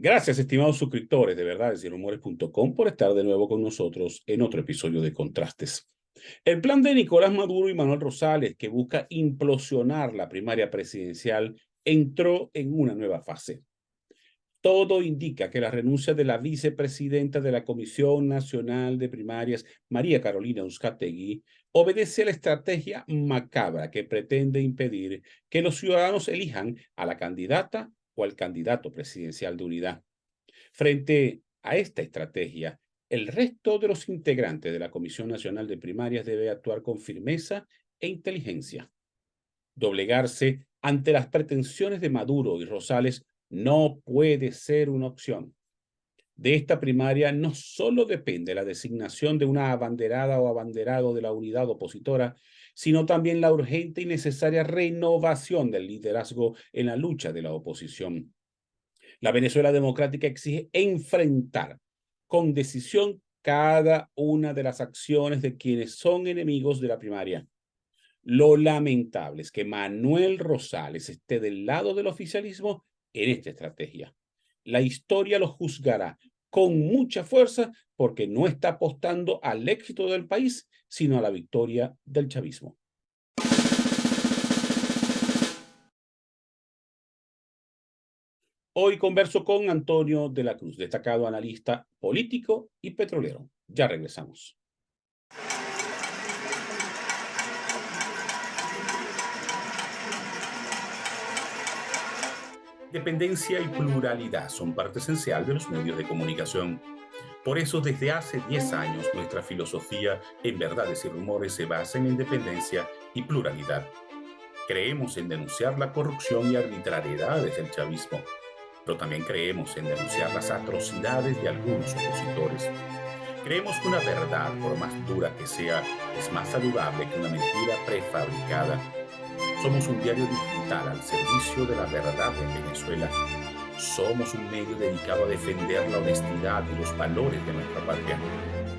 Gracias, estimados suscriptores de verdadesyrumores.com por estar de nuevo con nosotros en otro episodio de Contrastes. El plan de Nicolás Maduro y Manuel Rosales, que busca implosionar la primaria presidencial, entró en una nueva fase. Todo indica que la renuncia de la vicepresidenta de la Comisión Nacional de Primarias, María Carolina Uzcategui, obedece a la estrategia macabra que pretende impedir que los ciudadanos elijan a la candidata o al candidato presidencial de unidad. Frente a esta estrategia, el resto de los integrantes de la Comisión Nacional de Primarias debe actuar con firmeza e inteligencia. Doblegarse ante las pretensiones de Maduro y Rosales no puede ser una opción. De esta primaria no solo depende la designación de una abanderada o abanderado de la unidad opositora, sino también la urgente y necesaria renovación del liderazgo en la lucha de la oposición. La Venezuela democrática exige enfrentar con decisión cada una de las acciones de quienes son enemigos de la primaria. Lo lamentable es que Manuel Rosales esté del lado del oficialismo en esta estrategia. La historia lo juzgará con mucha fuerza porque no está apostando al éxito del país, sino a la victoria del chavismo. Hoy converso con Antonio de la Cruz, destacado analista político y petrolero. Ya regresamos. Independencia y pluralidad son parte esencial de los medios de comunicación. Por eso, desde hace 10 años, nuestra filosofía en Verdades y Rumores se basa en independencia y pluralidad. Creemos en denunciar la corrupción y arbitrariedades del chavismo, pero también creemos en denunciar las atrocidades de algunos opositores. Creemos que una verdad, por más dura que sea, es más saludable que una mentira prefabricada. Somos un diario digital al servicio de la verdad en Venezuela. Somos un medio dedicado a defender la honestidad y los valores de nuestra patria.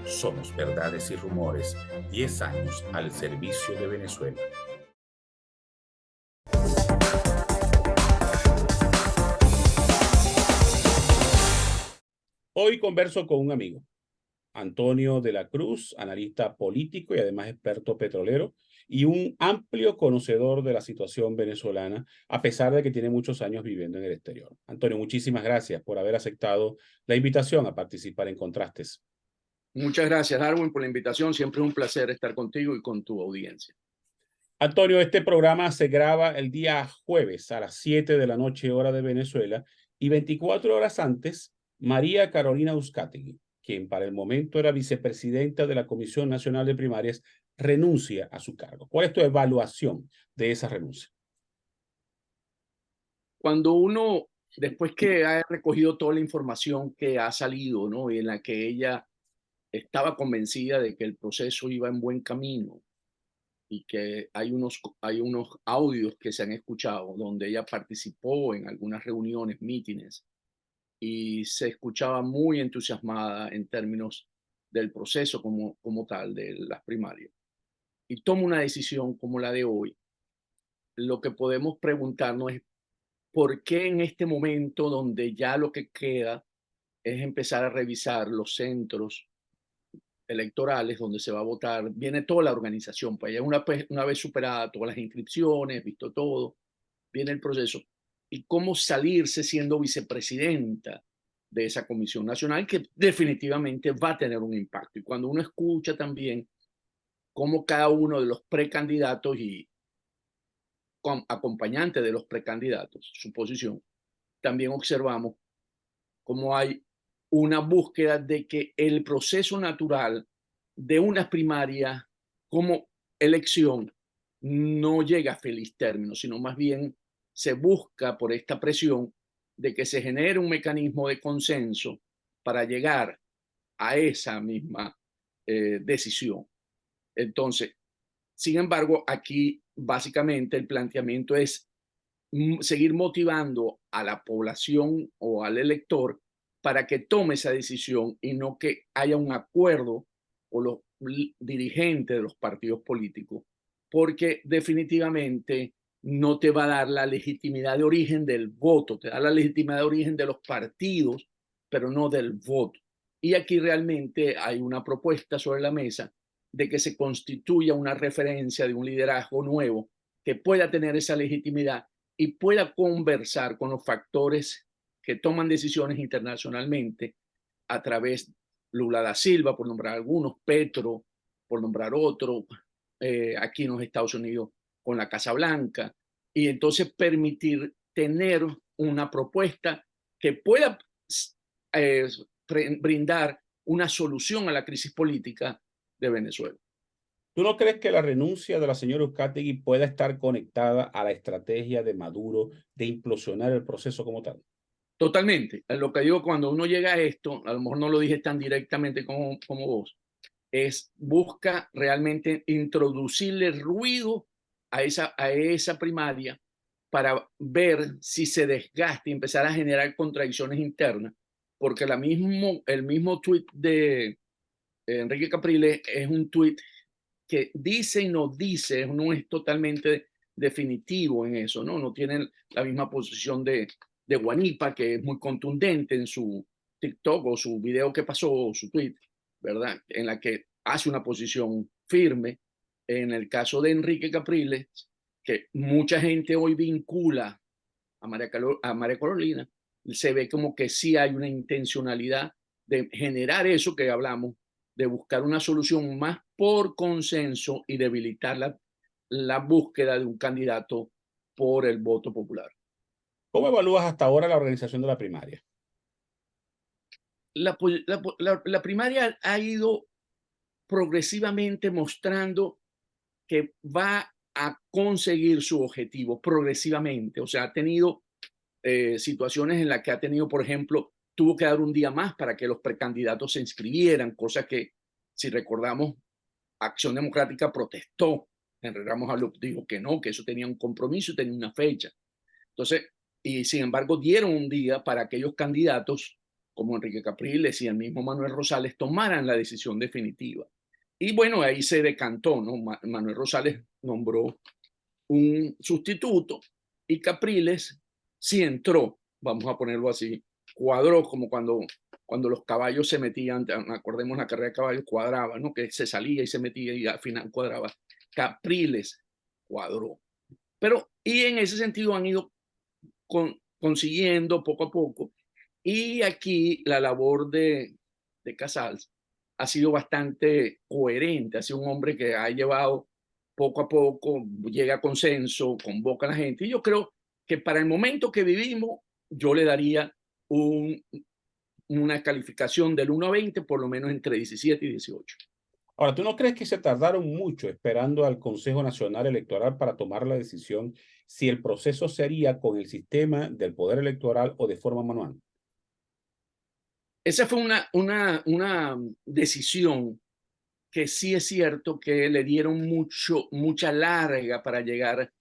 Somos Verdades y Rumores, 10 años al servicio de Venezuela. Hoy converso con un amigo, Antonio de la Cruz, analista político y además experto petrolero, y un amplio conocedor de la situación venezolana, a pesar de que tiene muchos años viviendo en el exterior. Antonio, muchísimas gracias por haber aceptado la invitación a participar en Contrastes. Muchas gracias, Darwin, por la invitación. Siempre es un placer estar contigo y con tu audiencia. Antonio, este programa se graba el día jueves a las 7 de la noche, hora de Venezuela, y 24 horas antes, María Carolina Uzcategui, quien para el momento era vicepresidenta de la Comisión Nacional de Primarias, renuncia a su cargo. ¿Cuál es tu evaluación de esa renuncia? Cuando uno, después que ha recogido toda la información que ha salido, ¿no? Y en la que ella estaba convencida de que el proceso iba en buen camino y que hay unos audios que se han escuchado donde ella participó en algunas reuniones, mítines, y se escuchaba muy entusiasmada en términos del proceso como tal de las primarias. Y toma una decisión como la de hoy. Lo que podemos preguntarnos es por qué en este momento donde ya lo que queda es empezar a revisar los centros electorales donde se va a votar, viene toda la organización, pues ya una vez superada todas las inscripciones, visto todo, viene el proceso. Y cómo salirse siendo vicepresidenta de esa comisión nacional que definitivamente va a tener un impacto. Y cuando uno escucha también cómo cada uno de los precandidatos y acompañantes de los precandidatos, su posición, también observamos cómo hay una búsqueda de que el proceso natural de una primaria como elección no llega a feliz término, sino más bien se busca por esta presión de que se genere un mecanismo de consenso para llegar a esa misma decisión. Entonces, sin embargo, aquí básicamente el planteamiento es seguir motivando a la población o al elector para que tome esa decisión y no que haya un acuerdo o los dirigentes de los partidos políticos, porque definitivamente no te va a dar la legitimidad de origen del voto, te da la legitimidad de origen de los partidos, pero no del voto. Y aquí realmente hay una propuesta sobre la mesa de que se constituya una referencia de un liderazgo nuevo que pueda tener esa legitimidad y pueda conversar con los factores que toman decisiones internacionalmente a través Lula da Silva, por nombrar algunos, Petro, por nombrar otro, aquí en los Estados Unidos con la Casa Blanca, y entonces permitir tener una propuesta que pueda eh, brindar una solución a la crisis política de Venezuela. ¿Tú no crees que la renuncia de la señora Uzcategui pueda estar conectada a la estrategia de Maduro de implosionar el proceso como tal? Totalmente. Lo que digo, cuando uno llega a esto, a lo mejor no lo dije tan directamente como vos, es busca realmente introducirle ruido a esa primaria para ver si se desgasta y empezar a generar contradicciones internas, porque el mismo tuit de Enrique Capriles es un tuit que dice y no dice, no es totalmente definitivo en eso, ¿no? No tienen la misma posición de Guanipa, que es muy contundente en su TikTok o su video que pasó, o su tweet, ¿verdad? En la que hace una posición firme. En el caso de Enrique Capriles, que mucha gente hoy vincula a María Carolina, se ve como que sí hay una intencionalidad de generar eso que hablamos, de buscar una solución más por consenso y debilitar la búsqueda de un candidato por el voto popular. ¿Cómo evalúas hasta ahora la organización de la primaria? La primaria ha ido progresivamente mostrando que va a conseguir su objetivo progresivamente. O sea, ha tenido situaciones en las que ha tenido, por ejemplo, tuvo que dar un día más para que los precandidatos se inscribieran, cosa que, si recordamos, Acción Democrática protestó. Henry Ramos Alup dijo que no, que eso tenía un compromiso y tenía una fecha. Entonces, y sin embargo, dieron un día para aquellos candidatos como Enrique Capriles y el mismo Manuel Rosales tomaran la decisión definitiva. Y bueno, ahí se decantó, ¿no? Manuel Rosales nombró un sustituto y Capriles sí entró, vamos a ponerlo así, cuadró como cuando los caballos se metían, acordemos la carrera de caballos, cuadraba, ¿no? Que se salía y se metía y al final cuadraba. Capriles cuadró. Pero, y en ese sentido han ido consiguiendo poco a poco. Y aquí la labor de Casals ha sido bastante coherente, ha sido un hombre que ha llevado poco a poco, llega a consenso, convoca a la gente. Y yo creo que para el momento que vivimos, yo le daría una calificación del 1 a 20, por lo menos entre 17 y 18. Ahora, ¿tú no crees que se tardaron mucho esperando al Consejo Nacional Electoral para tomar la decisión si el proceso sería con el sistema del poder electoral o de forma manual? Esa fue una decisión que sí es cierto que le dieron mucha larga para llegar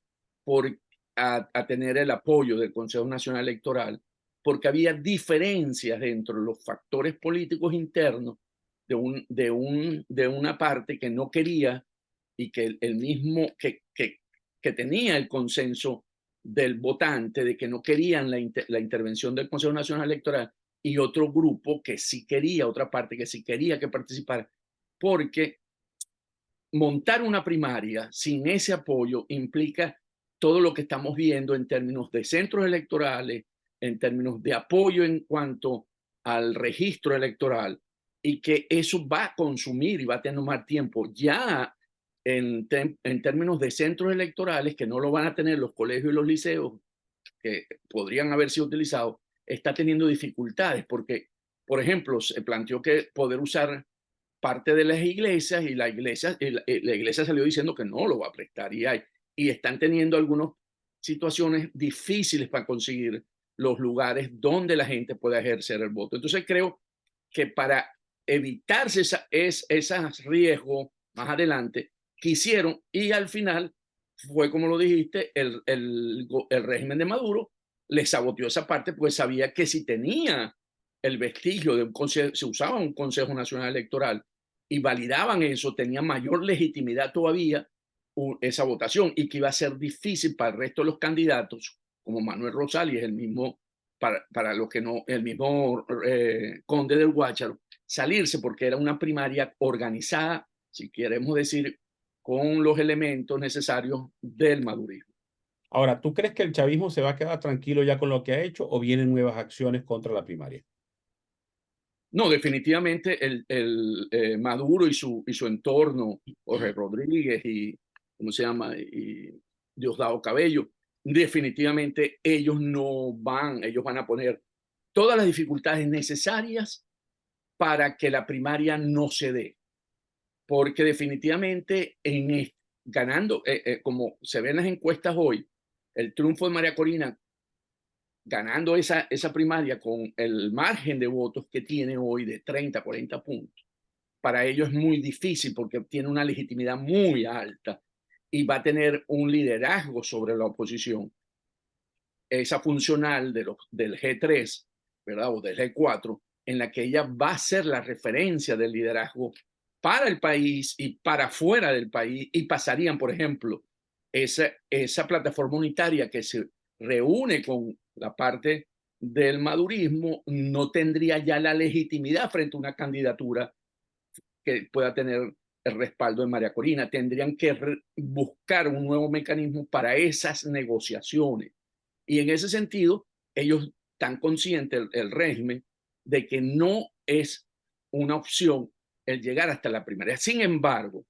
a tener el apoyo del Consejo Nacional Electoral, porque había diferencias dentro de los factores políticos internos de una parte que no quería y que el mismo que tenía el consenso del votante de que no querían la intervención del Consejo Nacional Electoral, y otro grupo que sí quería, otra parte que sí quería que participara, porque montar una primaria sin ese apoyo implica todo lo que estamos viendo en términos de centros electorales, en términos de apoyo en cuanto al registro electoral, y que eso va a consumir y va a tomar tiempo. Ya en términos de centros electorales, que no lo van a tener los colegios y los liceos, que podrían haber sido utilizados, está teniendo dificultades porque, por ejemplo, se planteó que poder usar parte de las iglesias y la iglesia salió diciendo que no lo va a prestar y están teniendo algunas situaciones difíciles para conseguir los lugares donde la gente pueda ejercer el voto. Entonces creo que para evitarse esos riesgos más adelante, quisieron, y al final fue como lo dijiste, el régimen de Maduro le saboteó esa parte porque sabía que si tenía el vestigio de un consejo, se usaba un Consejo Nacional Electoral y validaban eso, tenía mayor legitimidad todavía esa votación y que iba a ser difícil para el resto de los candidatos, como Manuel Rosales, el mismo, para los que no, el mismo Conde del Guácharo, salirse porque era una primaria organizada, si queremos decir, con los elementos necesarios del madurismo. Ahora, ¿tú crees que el chavismo se va a quedar tranquilo ya con lo que ha hecho o vienen nuevas acciones contra la primaria? No, definitivamente Maduro y su entorno, Jorge Rodríguez y, ¿cómo se llama? Y Diosdado Cabello, definitivamente ellos van a poner todas las dificultades necesarias para que la primaria no se dé. Porque definitivamente ganando, como se ven las encuestas hoy, el triunfo de María Corina ganando esa primaria con el margen de votos que tiene hoy de 30, 40 puntos, para ellos es muy difícil porque tiene una legitimidad muy alta y va a tener un liderazgo sobre la oposición. Esa funcional del G3, ¿verdad? O del G4, en la que ella va a ser la referencia del liderazgo para el país y para fuera del país, y pasarían, por ejemplo, esa plataforma unitaria que se reúne con la parte del madurismo, no tendría ya la legitimidad frente a una candidatura que pueda tener el respaldo de María Corina. Tendrían que buscar un nuevo mecanismo para esas negociaciones. Y en ese sentido, ellos están conscientes, el régimen, de que no es una opción el llegar hasta la primaria. Sin embargo,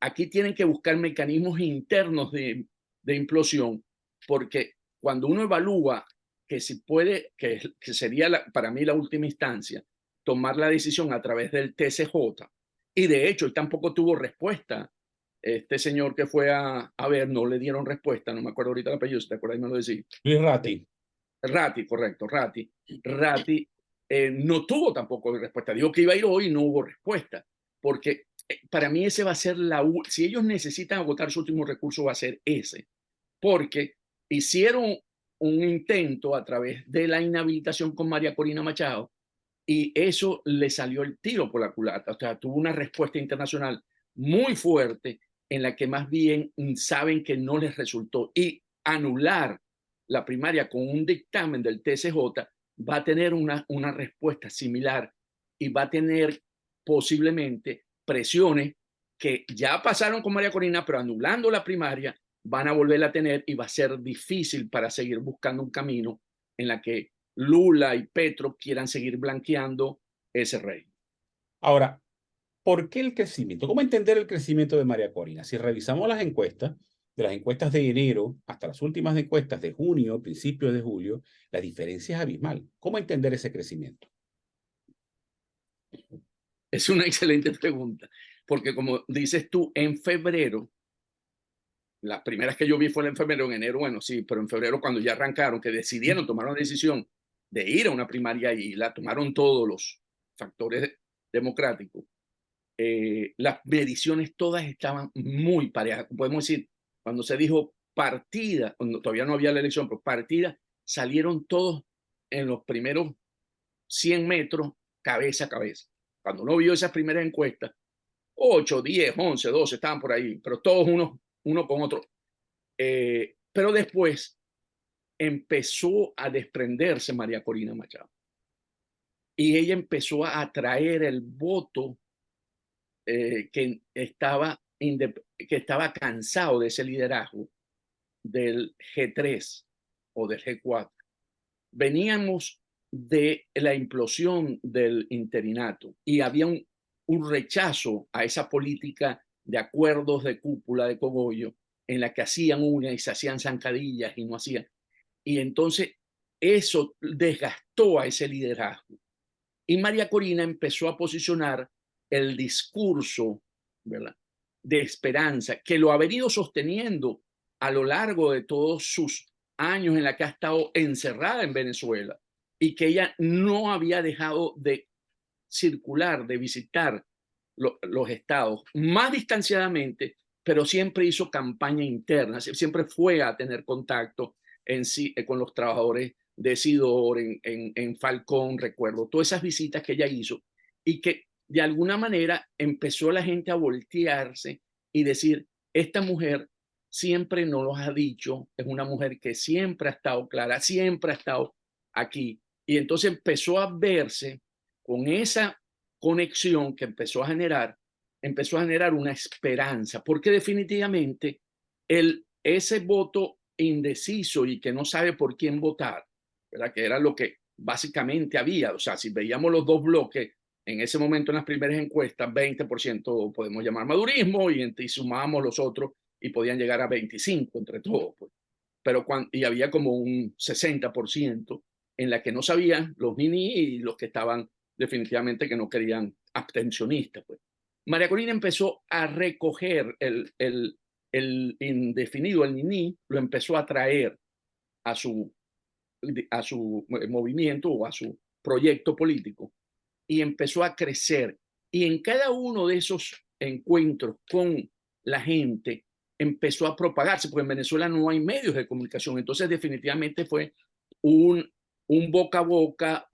aquí tienen que buscar mecanismos internos de implosión, porque cuando uno evalúa que si puede, que sería para mí la última instancia, tomar la decisión a través del TCJ, y de hecho, él tampoco tuvo respuesta. Este señor que fue a ver, no le dieron respuesta, no me acuerdo ahorita el apellido, si te acuerdas, me lo decís. Luis Ratti. Ratti, correcto, Ratti. Ratti no tuvo tampoco respuesta. Dijo que iba a ir hoy y no hubo respuesta. Porque para mí ese va a ser si ellos necesitan agotar su último recurso, va a ser ese. Porque hicieron un intento a través de la inhabilitación con María Corina Machado y eso le salió el tiro por la culata. O sea, tuvo una respuesta internacional muy fuerte en la que más bien saben que no les resultó. Y anular la primaria con un dictamen del TCJ va a tener una respuesta similar y va a tener posiblemente presiones que ya pasaron con María Corina, pero anulando la primaria van a volver a tener y va a ser difícil para seguir buscando un camino en la que Lula y Petro quieran seguir blanqueando ese rey. Ahora, ¿por qué el crecimiento? ¿Cómo entender el crecimiento de María Corina? Si revisamos las encuestas, de las encuestas de enero hasta las últimas encuestas de junio, principios de julio, la diferencia es abismal. ¿Cómo entender ese crecimiento? Es una excelente pregunta, porque como dices tú, en febrero, las primeras que yo vi fue en febrero, en enero, bueno, sí, pero en febrero cuando ya arrancaron, que decidieron, tomaron la decisión de ir a una primaria y la tomaron todos los factores democráticos, las mediciones todas estaban muy parejas. Podemos decir, cuando se dijo partida, cuando todavía no había la elección, pero partida, salieron todos en los primeros 100 metros, cabeza a cabeza. Cuando uno vio esas primeras encuestas, 8, 10, 11, 12, estaban por ahí, pero todos uno con otro. Pero después empezó a desprenderse María Corina Machado. Y ella empezó a atraer el voto que estaba cansado de ese liderazgo del G3 o del G4. Veníamos de la implosión del interinato y había un rechazo a esa política de acuerdos de cúpula de cogollo en la que hacían una y se hacían zancadillas y no hacían. Y entonces eso desgastó a ese liderazgo. Y María Corina empezó a posicionar el discurso, ¿verdad?, de esperanza, que lo ha venido sosteniendo a lo largo de todos sus años en la que ha estado encerrada en Venezuela y que ella no había dejado de circular, de visitar los estados, más distanciadamente, pero siempre hizo campaña interna, siempre fue a tener contacto con los trabajadores de Sidor, en Falcón, recuerdo, todas esas visitas que ella hizo y que de alguna manera empezó la gente a voltearse y decir, esta mujer siempre nos lo ha dicho, es una mujer que siempre ha estado clara, siempre ha estado aquí. Y entonces empezó a verse con esa conexión que empezó a generar una esperanza, porque definitivamente ese voto indeciso y que no sabe por quién votar, ¿verdad? Que era lo que básicamente había. O sea, si veíamos los dos bloques, en ese momento en las primeras encuestas, 20% podemos llamar madurismo y sumábamos los otros y podían llegar a 25 entre todos. Pues. Pero y había como un 60% en la que no sabían los mini y los que estaban definitivamente que no querían abstencionistas. Pues. María Corina empezó a recoger el indefinido, el nini, lo empezó a traer a su movimiento o a su proyecto político y empezó a crecer. Y en cada uno de esos encuentros con la gente empezó a propagarse, porque en Venezuela no hay medios de comunicación. Entonces definitivamente fue un boca a boca,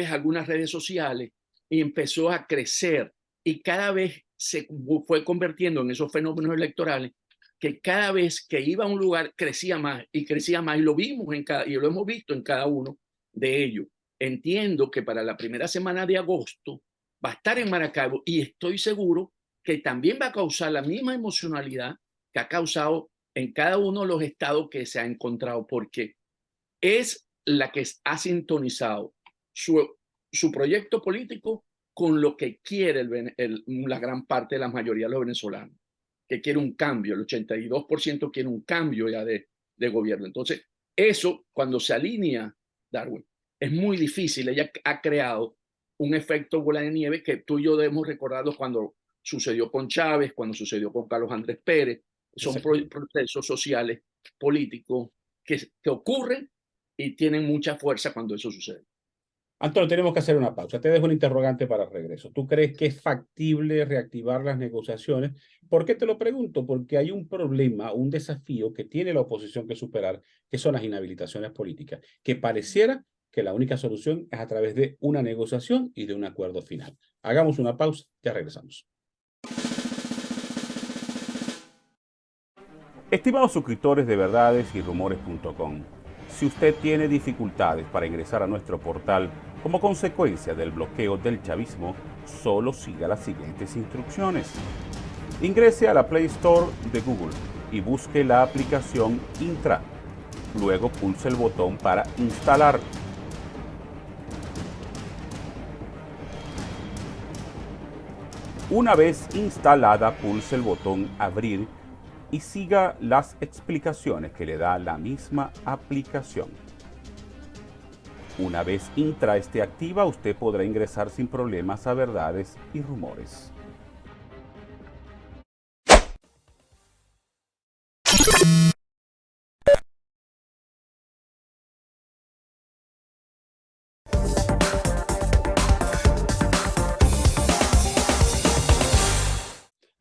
algunas redes sociales, y empezó a crecer. Y cada vez se fue convirtiendo en esos fenómenos electorales que cada vez que iba a un lugar crecía más y crecía más, y lo vimos y lo hemos visto en cada uno de ellos. Entiendo que para la primera semana de agosto va a estar en Maracaibo y estoy seguro que también va a causar la misma emocionalidad que ha causado en cada uno de los estados que se ha encontrado, porque es la que ha sintonizado su proyecto político con lo que quiere la gran parte de la mayoría de los venezolanos, que quiere un cambio. El 82% quiere un cambio ya de gobierno. Entonces, eso cuando se alinea, Darwin, es muy difícil. Ella ha creado un efecto bola de nieve que tú y yo debemos recordarlo cuando sucedió con Chávez, cuando sucedió con Carlos Andrés Pérez. Son procesos sociales, políticos que ocurren y tienen mucha fuerza cuando eso sucede. Antonio, tenemos que hacer una pausa. Te dejo un interrogante para el regreso. ¿Tú crees que es factible reactivar las negociaciones? ¿Por qué te lo pregunto? Porque hay un problema, un desafío que tiene la oposición que superar, que son las inhabilitaciones políticas, que pareciera que la única solución es a través de una negociación y de un acuerdo final. Hagamos una pausa, ya regresamos. Estimados suscriptores de verdadesyRumores.com, si usted tiene dificultades para ingresar a nuestro portal como consecuencia del bloqueo del chavismo, solo siga las siguientes instrucciones. Ingrese a la Play Store de Google y busque la aplicación Intra. Luego pulse el botón para instalar. Una vez instalada, pulse el botón Abrir y siga las explicaciones que le da la misma aplicación. Una vez Intra esté activa, usted podrá ingresar sin problemas a Verdades y Rumores.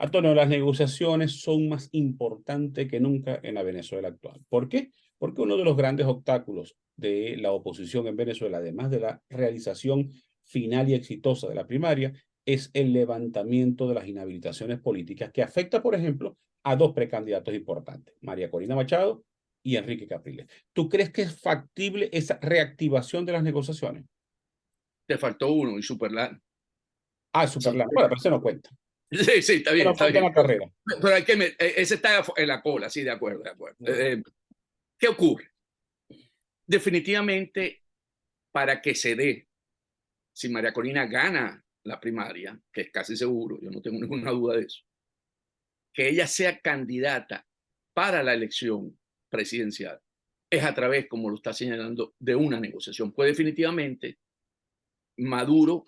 Antonio, las negociaciones son más importantes que nunca en la Venezuela actual. ¿Por qué? Porque uno de los grandes obstáculos de la oposición en Venezuela, además de la realización final y exitosa de la primaria, es el levantamiento de las inhabilitaciones políticas que afecta, por ejemplo, a dos precandidatos importantes, María Corina Machado y Enrique Capriles. ¿Tú crees que es factible esa reactivación de las negociaciones? Te faltó uno y Superland. Superland. Bueno, pero eso no cuenta. Sí, sí, está bien, Pero está bien. la carrera. Pero hay que ese está en la cola, sí, de acuerdo, de acuerdo. ¿Qué ocurre? Definitivamente, para que se dé, si María Corina gana la primaria, que es casi seguro, yo no tengo ninguna duda de eso, que ella sea candidata para la elección presidencial, es a través, como lo está señalando, de una negociación. Pues definitivamente Maduro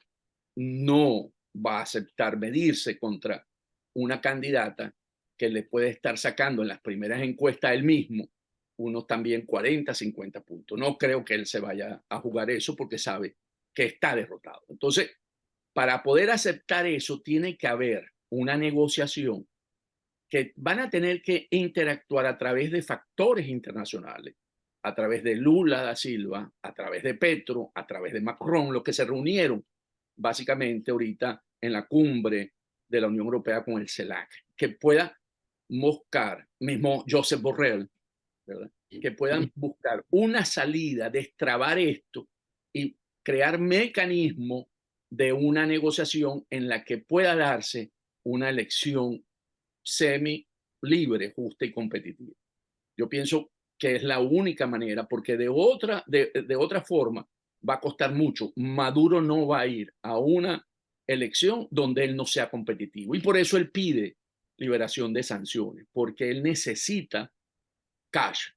no va a aceptar medirse contra una candidata que le puede estar sacando en las primeras encuestas él mismo unos también 40, 50 puntos. No creo que él se vaya a jugar eso porque sabe que está derrotado. Entonces, para poder aceptar eso, tiene que haber una negociación que van a tener que interactuar a través de factores internacionales, a través de Lula da Silva, a través de Petro, a través de Macron, los que se reunieron básicamente ahorita en la cumbre de la Unión Europea con el CELAC, que pueda buscar, mismo Josep Borrell, ¿verdad? Que puedan buscar una salida, destrabar esto y crear mecanismos de una negociación en la que pueda darse una elección semi libre, justa y competitiva. Yo pienso que es la única manera, porque de otra forma va a costar mucho. Maduro no va a ir a una elección donde él no sea competitivo. Y por eso él pide liberación de sanciones, porque él necesita cash.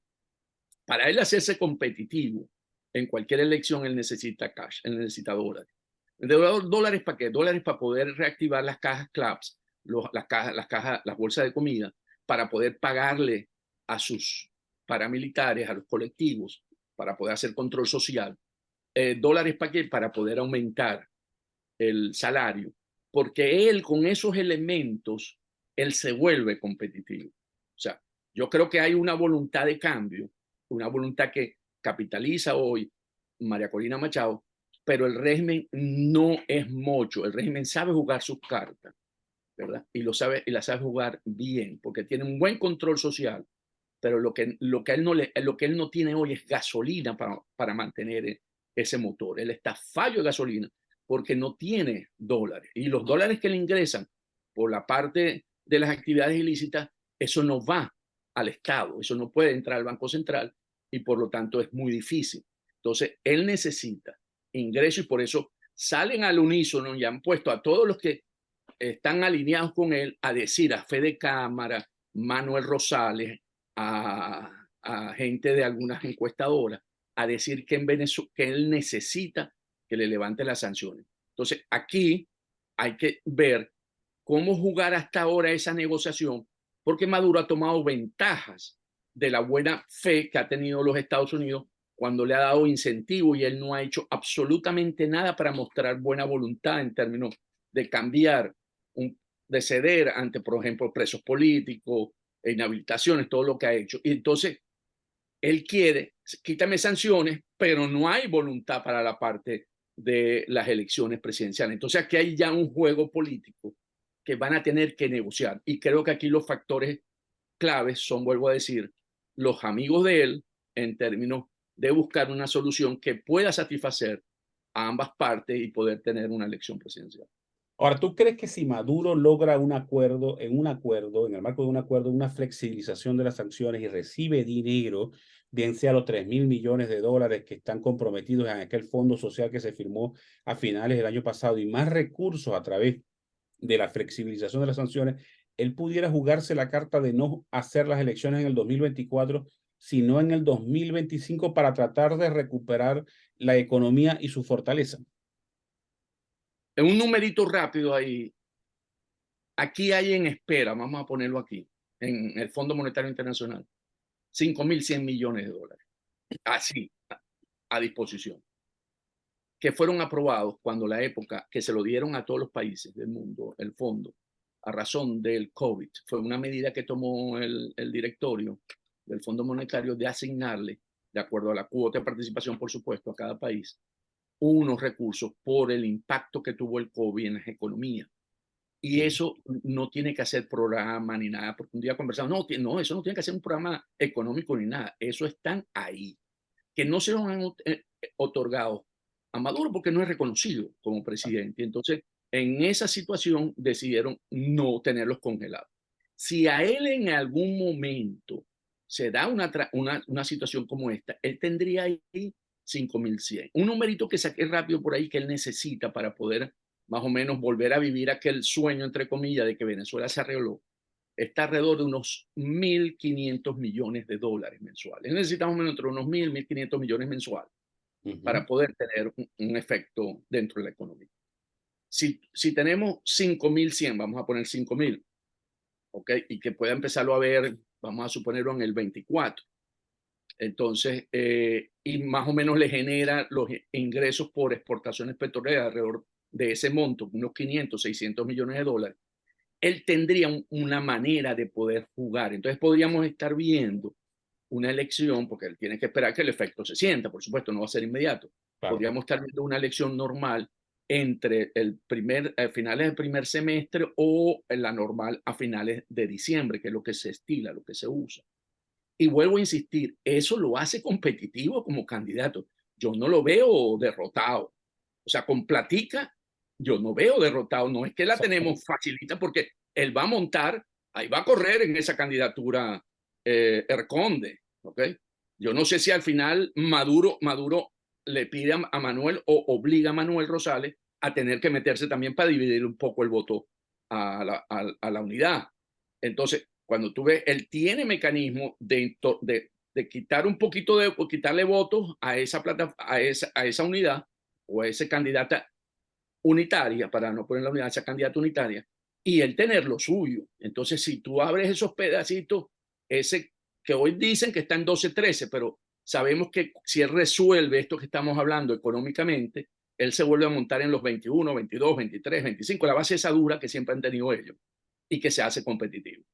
Para él hacerse competitivo en cualquier elección, él necesita cash, él necesita dólares. ¿Dólares para qué? Dólares para poder reactivar las cajas CLAPS, las bolsas de comida, para poder pagarle a sus paramilitares, a los colectivos, para poder hacer control social. ¿Dólares para qué? Para poder aumentar el salario, porque él con esos elementos, él se vuelve competitivo. O sea, yo creo que hay una voluntad de cambio, una voluntad que capitaliza hoy María Corina Machado, pero el régimen no es mocho, el régimen sabe jugar sus cartas, ¿verdad? Y la sabe jugar bien, porque tiene un buen control social, pero lo que él no tiene hoy es gasolina para mantener ese motor. Él está fallo de gasolina porque no tiene dólares. Y los dólares que le ingresan por la parte de las actividades ilícitas, eso no va al Estado, eso no puede entrar al Banco Central y por lo tanto es muy difícil. Entonces, él necesita ingresos y por eso salen al unísono y han puesto a todos los que están alineados con él a decir a Fede Cámara, Manuel Rosales, a gente de algunas encuestadoras, a decir que en Venezuela que él necesita que le levante las sanciones. Entonces, aquí hay que ver cómo jugar hasta ahora esa negociación, porque Maduro ha tomado ventajas de la buena fe que ha tenido los Estados Unidos cuando le ha dado incentivo y él no ha hecho absolutamente nada para mostrar buena voluntad en términos de cambiar, de ceder ante, por ejemplo, presos políticos, inhabilitaciones, todo lo que ha hecho. Y entonces él quiere, quítame sanciones, pero no hay voluntad para la parte de las elecciones presidenciales. Entonces aquí hay ya un juego político que van a tener que negociar. Y creo que aquí los factores claves son, vuelvo a decir, los amigos de él en términos de buscar una solución que pueda satisfacer a ambas partes y poder tener una elección presidencial. Ahora, ¿tú crees que si Maduro logra un acuerdo, en el marco de un acuerdo, una flexibilización de las sanciones y recibe dinero, bien sea los 3.000 millones de dólares que están comprometidos en aquel fondo social que se firmó a finales del año pasado y más recursos a través de la flexibilización de las sanciones, él pudiera jugarse la carta de no hacer las elecciones en el 2024, sino en el 2025 para tratar de recuperar la economía y su fortaleza? En un numerito rápido ahí, aquí hay en espera, vamos a ponerlo aquí, en el Fondo Monetario Internacional, 5.100 millones de dólares, así, a disposición, que fueron aprobados cuando la época que se lo dieron a todos los países del mundo, el fondo, a razón del COVID. Fue una medida que tomó el directorio del Fondo Monetario de asignarle, de acuerdo a la cuota de participación, por supuesto, a cada país, unos recursos por el impacto que tuvo el COVID en las economías. Y eso no tiene que hacer programa ni nada, porque un día conversamos, no, eso no tiene que hacer un programa económico ni nada, eso están ahí. Que no se lo han otorgado a Maduro porque no es reconocido como presidente. Entonces, en esa situación decidieron no tenerlos congelados. Si a él en algún momento se da una situación como esta, él tendría ahí 5.100. Un numerito que saqué rápido por ahí que él necesita para poder más o menos volver a vivir aquel sueño, entre comillas, de que Venezuela se arregló, está alrededor de unos 1.500 millones de dólares mensuales. Necesitamos entre unos 1.500 millones mensuales para poder tener un efecto dentro de la economía. Si tenemos 5.100, vamos a poner 5.000, ¿ok? Y que pueda empezarlo a ver, vamos a suponerlo en el 24. Entonces, y más o menos le genera los ingresos por exportaciones petroleras alrededor de ese monto, unos 500, 600 millones de dólares. Él tendría una manera de poder jugar. Entonces podríamos estar viendo una elección, porque él tiene que esperar que el efecto se sienta, por supuesto, no va a ser inmediato. Claro. Podríamos estar viendo una elección normal entre finales del primer semestre o en la normal a finales de diciembre, que es lo que se estila, lo que se usa. Y vuelvo a insistir, eso lo hace competitivo como candidato. Yo no lo veo derrotado. O sea, con platica, yo no veo derrotado. No es que la tenemos facilita porque él va a montar, ahí va a correr en esa candidatura Erconde. ¿Ok? Yo no sé si al final Maduro le pide a Manuel o obliga a Manuel Rosales a tener que meterse también para dividir un poco el voto a la unidad. Entonces, cuando tú ves, él tiene mecanismo de quitar un poquito o quitarle votos a esa unidad o a esa candidata unitaria, para no poner la unidad, esa candidata unitaria, y él tener lo suyo. Entonces, si tú abres esos pedacitos, ese que hoy dicen que está en 12-13, pero sabemos que si él resuelve esto que estamos hablando económicamente, él se vuelve a montar en los 21, 22, 23, 25, la base esa dura que siempre han tenido ellos y que se hace competitivo.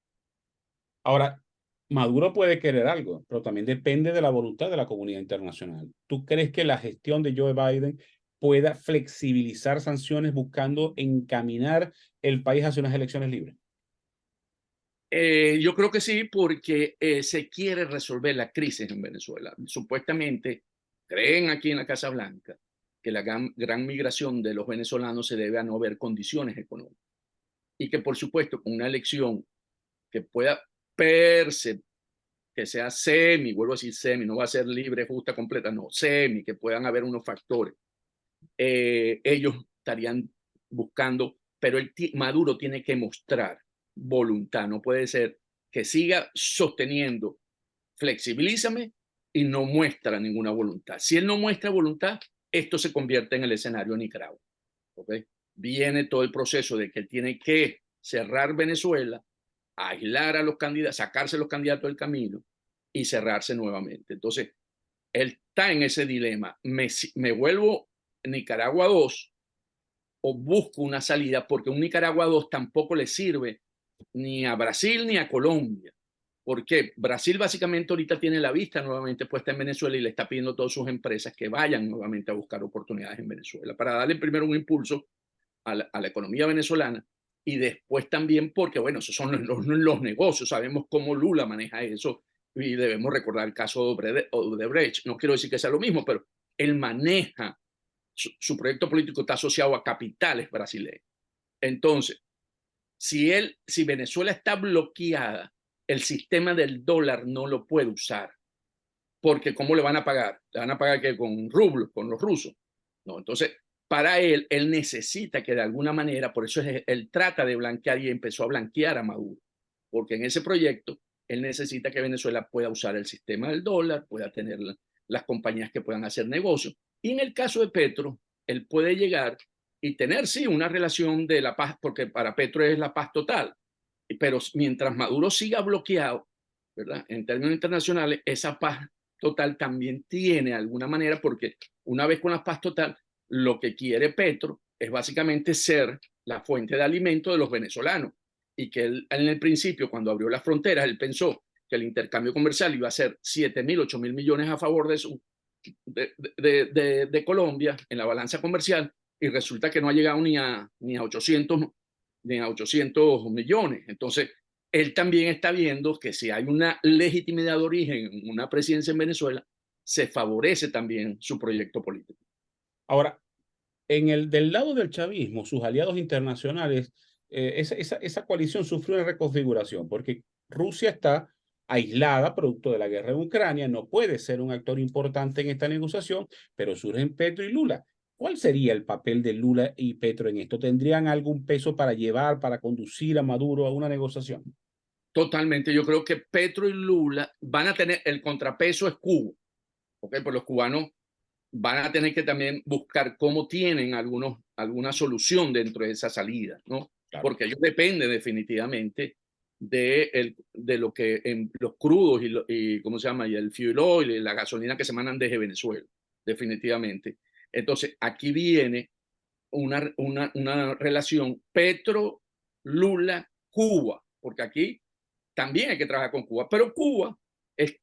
Ahora, Maduro puede querer algo, pero también depende de la voluntad de la comunidad internacional. ¿Tú crees que la gestión de Joe Biden pueda flexibilizar sanciones buscando encaminar el país hacia unas elecciones libres? Yo creo que sí, porque se quiere resolver la crisis en Venezuela. Supuestamente creen aquí en la Casa Blanca que la gran migración de los venezolanos se debe a no haber condiciones económicas y que, por supuesto, con una elección que pueda verse, que sea semi, vuelvo a decir semi, no va a ser libre, justa, completa, no, semi, que puedan haber unos factores, ellos estarían buscando, pero Maduro tiene que mostrar voluntad, no puede ser que siga sosteniendo, flexibilízame y no muestra ninguna voluntad. Si él no muestra voluntad, esto se convierte en el escenario de Nicaragua. ¿Okay? Viene todo el proceso de que él tiene que cerrar Venezuela, aislar a los candidatos, sacarse los candidatos del camino y cerrarse nuevamente. Entonces, él está en ese dilema. Me vuelvo Nicaragua 2 o busco una salida porque un Nicaragua 2 tampoco le sirve ni a Brasil ni a Colombia. Porque Brasil básicamente ahorita tiene la vista nuevamente puesta en Venezuela y le está pidiendo a todas sus empresas que vayan nuevamente a buscar oportunidades en Venezuela para darle primero un impulso a la economía venezolana y después también porque, bueno, esos son los negocios, sabemos cómo Lula maneja eso y debemos recordar el caso de Odebrecht. No quiero decir que sea lo mismo, pero él maneja, su proyecto político está asociado a capitales brasileños. Entonces, si Venezuela está bloqueada, el sistema del dólar no lo puede usar, porque ¿cómo le van a pagar? ¿Le van a pagar que con rublos, con los rusos? No, entonces, para él necesita que de alguna manera, por eso él trata de blanquear y empezó a blanquear a Maduro, porque en ese proyecto él necesita que Venezuela pueda usar el sistema del dólar, pueda tener las compañías que puedan hacer negocios. Y en el caso de Petro, él puede llegar y tener, sí, una relación de la paz, porque para Petro es la paz total, pero mientras Maduro siga bloqueado, ¿verdad? En términos internacionales, esa paz total también tiene alguna manera, porque una vez con la paz total, lo que quiere Petro es básicamente ser la fuente de alimento de los venezolanos. Y que él, en el principio, cuando abrió las fronteras, él pensó que el intercambio comercial iba a ser 7.000, 8.000 millones a favor de Colombia en la balanza comercial, y resulta que no ha llegado ni a 800 millones. Entonces, él también está viendo que si hay una legitimidad de origen en una presidencia en Venezuela, se favorece también su proyecto político. Ahora, del lado del chavismo, sus aliados internacionales, esa coalición sufrió una reconfiguración porque Rusia está aislada producto de la guerra en Ucrania, no puede ser un actor importante en esta negociación, pero surgen Petro y Lula. ¿Cuál sería el papel de Lula y Petro en esto? ¿Tendrían algún peso para llevar, para conducir a Maduro a una negociación? Totalmente, yo creo que Petro y Lula van a tener, el contrapeso es Cuba, ¿ok? Por los cubanos van a tener que también buscar cómo tienen alguna solución dentro de esa salida, ¿no? Claro. Porque ellos dependen definitivamente de lo que en los crudos ¿cómo se llama? Y el fuel oil y la gasolina que se mandan desde Venezuela, definitivamente. Entonces, aquí viene una relación Petro-Lula-Cuba, porque aquí también hay que trabajar con Cuba, pero Cuba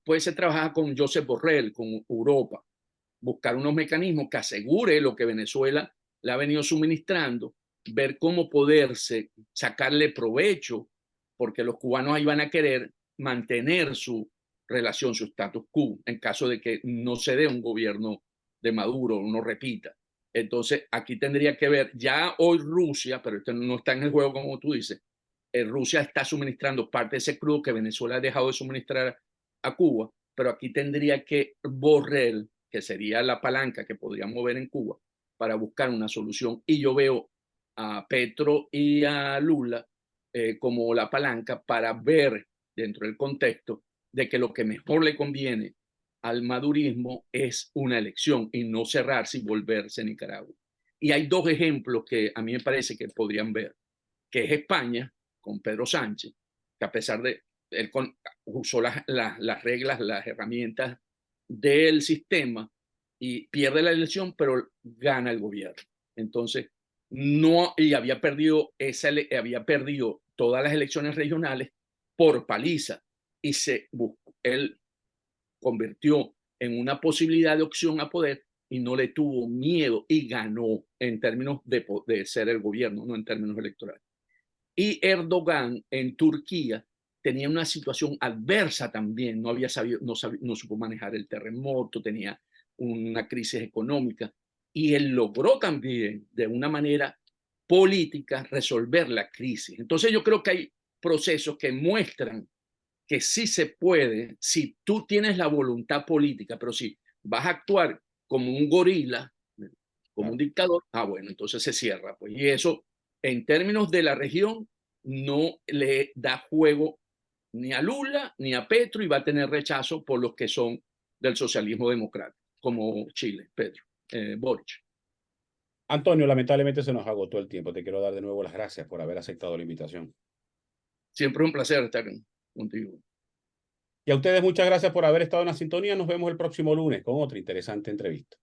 puede ser trabajar con Josep Borrell, con Europa, buscar unos mecanismos que asegure lo que Venezuela le ha venido suministrando, ver cómo poderse sacarle provecho, porque los cubanos ahí van a querer mantener su relación, su status quo, en caso de que no se dé un gobierno de Maduro, no repita. Entonces, aquí tendría que ver, ya hoy Rusia, pero esto no está en el juego como tú dices, Rusia está suministrando parte de ese crudo que Venezuela ha dejado de suministrar a Cuba, pero aquí tendría que Borrell, que sería la palanca que podría mover en Cuba, para buscar una solución. Y yo veo a Petro y a Lula como la palanca para ver dentro del contexto de que lo que mejor le conviene al madurismo es una elección y no cerrarse y volverse a Nicaragua. Y hay dos ejemplos que a mí me parece que podrían ver, que es España, con Pedro Sánchez, que a pesar de él usó las reglas, las herramientas del sistema y pierde la elección, pero gana el gobierno. Entonces, no, y había perdido todas las elecciones regionales por paliza y él convirtió en una posibilidad de opción a poder y no le tuvo miedo y ganó en términos de ser el gobierno, no en términos electorales. Y Erdogan en Turquía tenía una situación adversa también, no había sabido, no supo manejar el terremoto, tenía una crisis económica y él logró también de una manera política resolver la crisis. Entonces yo creo que hay procesos que muestran que sí se puede si tú tienes la voluntad política, pero si vas a actuar como un gorila, como un dictador, bueno, entonces se cierra. Pues. Y eso, en términos de la región, no le da juego ni a Lula ni a Petro y va a tener rechazo por los que son del socialismo democrático, como Chile, Pedro, Boric. Antonio, lamentablemente se nos agotó el tiempo. Te quiero dar de nuevo las gracias por haber aceptado la invitación. Siempre es un placer estar contigo. Y a ustedes muchas gracias por haber estado en la sintonía. Nos vemos el próximo lunes con otra interesante entrevista.